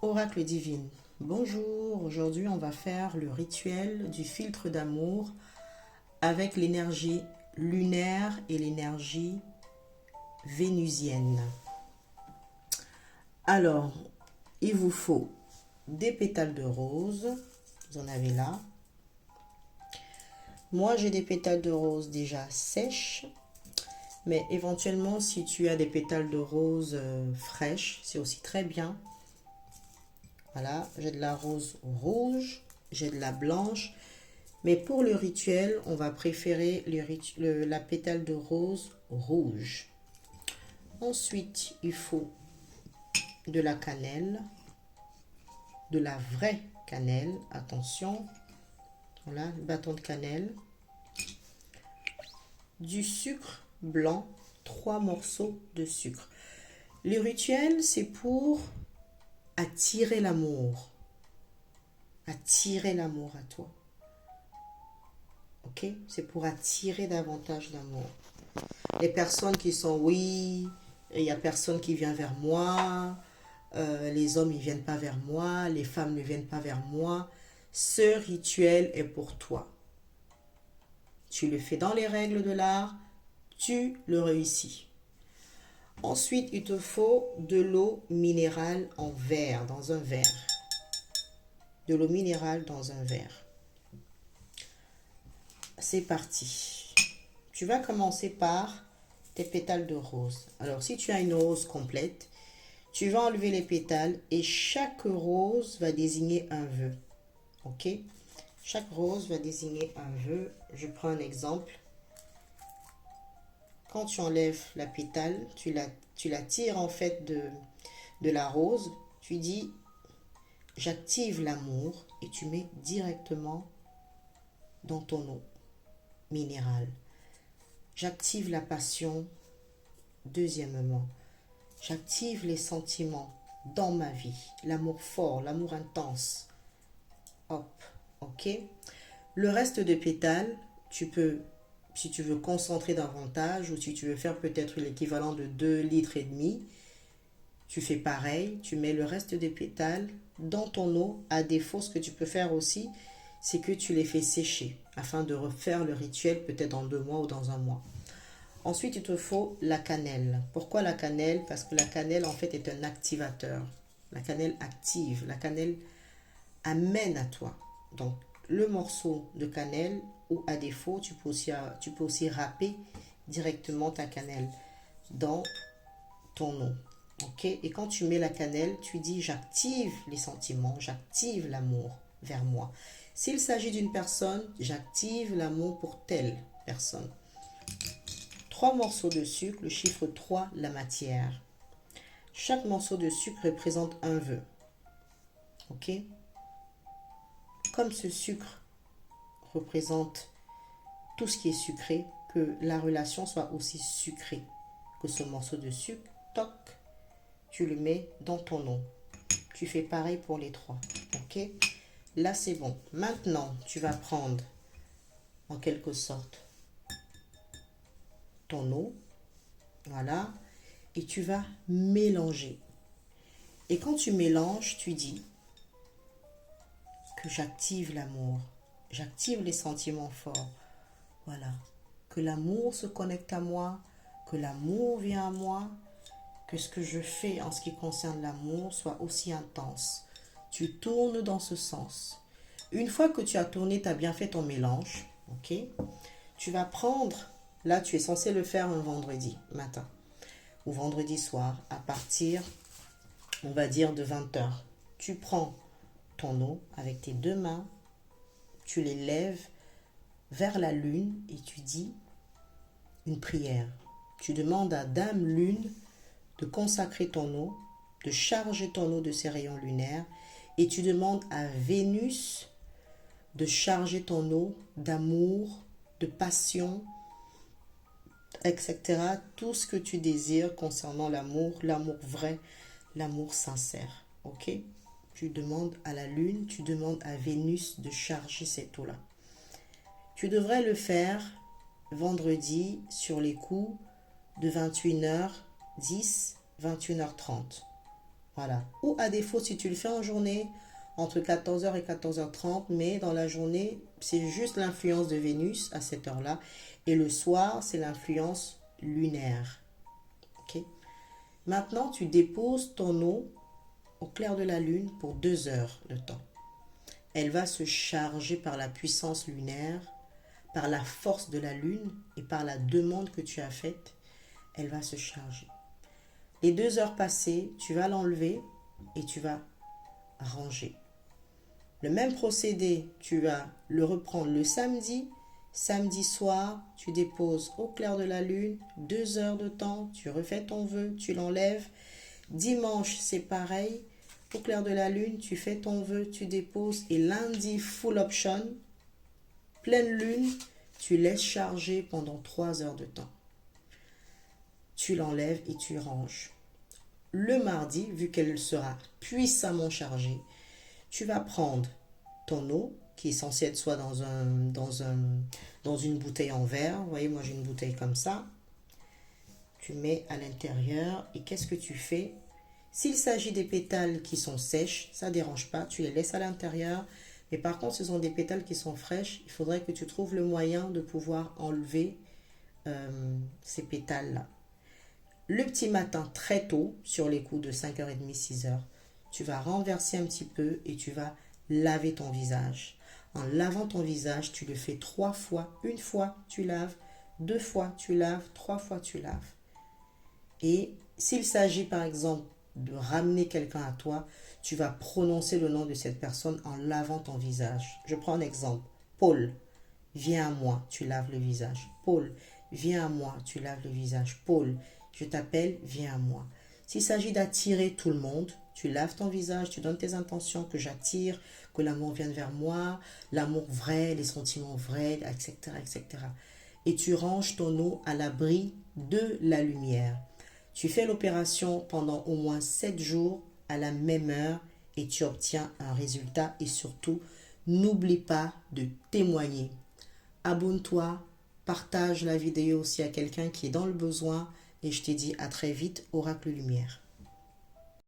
Oracle divine. Bonjour, aujourd'hui on va faire le rituel du filtre d'amour avec l'énergie lunaire et l'énergie vénusienne. Alors, il vous faut des pétales de rose, vous en avez là. Moi j'ai des pétales de rose déjà sèches, mais éventuellement si tu as des pétales de rose fraîches, c'est aussi très bien. Voilà, j'ai de la rose rouge, j'ai de la blanche. Mais pour le rituel, on va préférer la pétale de rose rouge. Ensuite, il faut de la cannelle, de la vraie cannelle, attention. Voilà, le bâton de cannelle. Du sucre blanc, 3 morceaux de sucre. Le rituel, c'est pour attirer l'amour. Attirer l'amour à toi. Ok? C'est pour attirer davantage d'amour. Les personnes qui sont oui, il n'y a personne qui vient vers moi, les hommes ne viennent pas vers moi, les femmes ne viennent pas vers moi. Ce rituel est pour toi. Tu le fais dans les règles de l'art, tu le réussis. Ensuite, il te faut de l'eau minérale en verre, dans un verre. De l'eau minérale dans un verre. C'est parti. Tu vas commencer par tes pétales de rose. Alors, si tu as une rose complète, tu vas enlever les pétales et chaque rose va désigner un vœu. Ok? Chaque rose va désigner un vœu. Je prends un exemple. Quand tu enlèves la pétale, tu la tires en fait de la rose. Tu dis, j'active l'amour et tu mets directement dans ton eau minérale. J'active la passion. Deuxièmement, j'active les sentiments dans ma vie. L'amour fort, l'amour intense. Hop, ok. Le reste de pétales, tu peux, si tu veux concentrer davantage ou si tu veux faire peut-être l'équivalent de 2 litres et demi, tu fais pareil. Tu mets le reste des pétales dans ton eau. À défaut, ce que tu peux faire aussi, c'est que tu les fais sécher afin de refaire le rituel peut-être dans 2 mois ou dans 1 mois. Ensuite, il te faut la cannelle. Pourquoi la cannelle? Parce que la cannelle, en fait, est un activateur. La cannelle active. La cannelle amène à toi. Donc, le morceau de cannelle, ou à défaut, tu peux aussi râper directement ta cannelle dans ton eau. Ok? Et quand tu mets la cannelle, tu dis j'active les sentiments, j'active l'amour vers moi. S'il s'agit d'une personne, j'active l'amour pour telle personne. 3 morceaux de sucre, le chiffre 3, la matière. Chaque morceau de sucre représente un vœu. Ok? Comme ce sucre représente tout ce qui est sucré, que la relation soit aussi sucrée que ce morceau de sucre, toc, tu le mets dans ton eau. Tu fais pareil pour les 3. Ok? Là, c'est bon. Maintenant, tu vas prendre en quelque sorte ton eau. Voilà. Et tu vas mélanger. Et quand tu mélanges, tu dis que j'active l'amour. J'active les sentiments forts. Voilà. Que l'amour se connecte à moi. Que l'amour vient à moi. Que ce que je fais en ce qui concerne l'amour soit aussi intense. Tu tournes dans ce sens. Une fois que tu as tourné, tu as bien fait ton mélange. Ok? Tu vas prendre, là tu es censé le faire un vendredi matin ou vendredi soir à partir, on va dire, de 20h. Tu prends ton eau avec tes 2 mains, tu les lèves vers la lune et tu dis une prière. Tu demandes à Dame Lune de consacrer ton eau, de charger ton eau de ses rayons lunaires et tu demandes à Vénus de charger ton eau d'amour, de passion, etc. Tout ce que tu désires concernant l'amour, l'amour vrai, l'amour sincère. Ok? Tu demandes à la lune, tu demandes à Vénus de charger cette eau-là. Tu devrais le faire vendredi sur les coups de 21h10, 21h30. Voilà. Ou à défaut, si tu le fais en journée, entre 14h et 14h30, mais dans la journée, c'est juste l'influence de Vénus à cette heure-là. Et le soir, c'est l'influence lunaire. Ok. Maintenant, tu déposes ton eau au clair de la lune pour 2 heures de temps. Elle va se charger par la puissance lunaire, par la force de la lune et par la demande que tu as faite. Elle va se charger. Les 2 heures passées, tu vas l'enlever et tu vas ranger. Le même procédé, tu vas le reprendre le samedi. Samedi soir, tu déposes au clair de la lune, 2 heures de temps, tu refais ton vœu, tu l'enlèves. Dimanche, c'est pareil. Au clair de la lune, tu fais ton vœu, tu déposes. Et lundi, full option, pleine lune, tu laisses charger pendant 3 heures de temps. Tu l'enlèves et tu ranges. Le mardi, vu qu'elle sera puissamment chargée, tu vas prendre ton eau, qui est censée être soit dans une bouteille en verre. Vous voyez, moi j'ai une bouteille comme ça. Tu mets à l'intérieur et qu'est-ce que tu fais? S'il s'agit des pétales qui sont sèches, ça ne dérange pas, tu les laisses à l'intérieur. Mais par contre, ce sont des pétales qui sont fraîches. Il faudrait que tu trouves le moyen de pouvoir enlever ces pétales-là. Le petit matin, très tôt, sur les coups de 5h30, 6h, tu vas renverser un petit peu et tu vas laver ton visage. En lavant ton visage, tu le fais 3 fois. Une fois, tu laves. 2 fois, tu laves. 3 fois, tu laves. Et s'il s'agit, par exemple, de ramener quelqu'un à toi, tu vas prononcer le nom de cette personne en lavant ton visage. Je prends un exemple. Paul, viens à moi, tu laves le visage. Paul, viens à moi, tu laves le visage. Paul, je t'appelle, viens à moi. S'il s'agit d'attirer tout le monde, tu laves ton visage, tu donnes tes intentions, que j'attire, que l'amour vienne vers moi, l'amour vrai, les sentiments vrais, etc., etc. Et tu ranges ton eau à l'abri de la lumière. Tu fais l'opération pendant au moins 7 jours à la même heure et tu obtiens un résultat. Et surtout, n'oublie pas de témoigner. Abonne-toi, partage la vidéo aussi à quelqu'un qui est dans le besoin et je te dis à très vite, Oracle Lumière.